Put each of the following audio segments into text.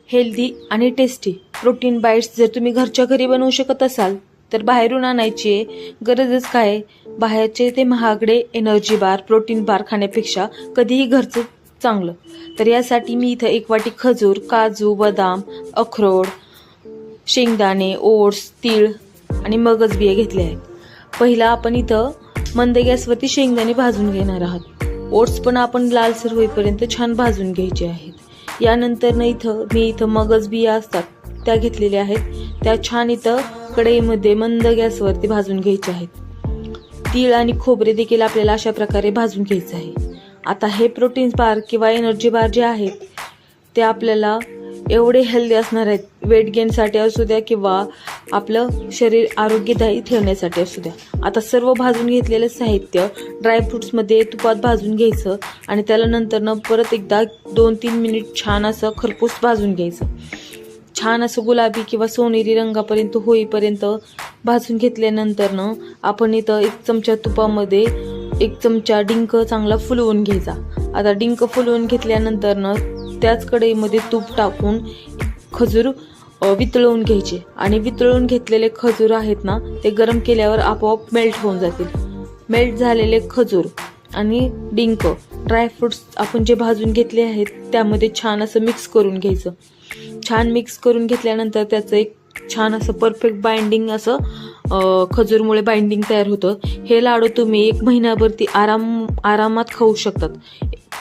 Healthy आणि tasty protein bites जर तुम्ही घरच्या घरी बनवू शकत असाल तर बाहेरून आणायची गरजच काय. बाहेरचे ते महागडे एनर्जी बार, प्रोटीन बार खाण्यापेक्षा कधीही घरचं चांगलं. तर यासाठी मी इथं 1 वाटी खजूर, काजू, बदाम, अक्रोड, शेंगदाणे, ओट्स, तीळ आणि मगज बिया घेतले आहेत. पहिला आपण इथं मंद गॅसवरती शेंगदाणे भाजून घेणार आहात. ओट्स पण आपण लालसर होईपर्यंत छान भाजून घ्यायचे आहेत. यानंतर मी इथं मगज बिया असतात त्या घेतलेल्या आहेत. त्या छान इथं कढईमध्ये मंद गॅसवरती भाजून घ्यायचे आहेत. तीळ आणि खोबरे देखील आपल्याला अशा प्रकारे भाजून घ्यायचं आहे. आता हे प्रोटीन बार किंवा एनर्जी बार जे आहेत ते आपल्याला एवढे हेल्दी असणार आहेत. वेट गेनसाठी असू द्या किंवा आपलं शरीर आरोग्यदायी ठेवण्यासाठी असू द्या. आता सर्व भाजून घेतलेलं साहित्य ड्रायफ्रुट्समध्ये तुपात भाजून घ्यायचं आणि त्याला नंतरनं परत एकदा 2-3 मिनिट छान असं खरपूस भाजून घ्यायचं. छान असं गुलाबी किंवा सोनेरी रंगापर्यंत होईपर्यंत भाजून घेतल्यानंतरनं आपण इथं 1 चमचा तुपामध्ये 1 चमचा डिंक चांगला फुलवून घ्यायचा. आता डिंक फुलवून घेतल्यानंतरनं त्याच कढईमध्ये तूप टाकून खजूर वितळवून घ्यायचे आणि वितळवून घेतलेले खजूर आहेत ना ते गरम केल्यावर आपोआप मेल्ट होऊन जातील. मेल्ट झालेले खजूर आणि डिंक ड्रायफ्रुट्स आपण जे भाजून घेतले आहेत त्यामध्ये छान असं मिक्स करून घ्यायचं. छान मिक्स करून घेतल्यानंतर त्याचं एक छान असं परफेक्ट बाइंडिंग असं खजूरमुळे बाइंडिंग तयार होतं. हे लाडू तुम्ही 1 महिनाभर आरामात खाऊ शकतात.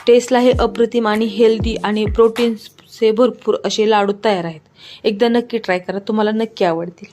टेस्टला हे अप्रतिम आणि हेल्दी आणि प्रोटीन्सचे भरपूर असे लाडू तयार आहेत. एकदा नक्की ट्राय करा, तुम्हाला नक्की आवडतील.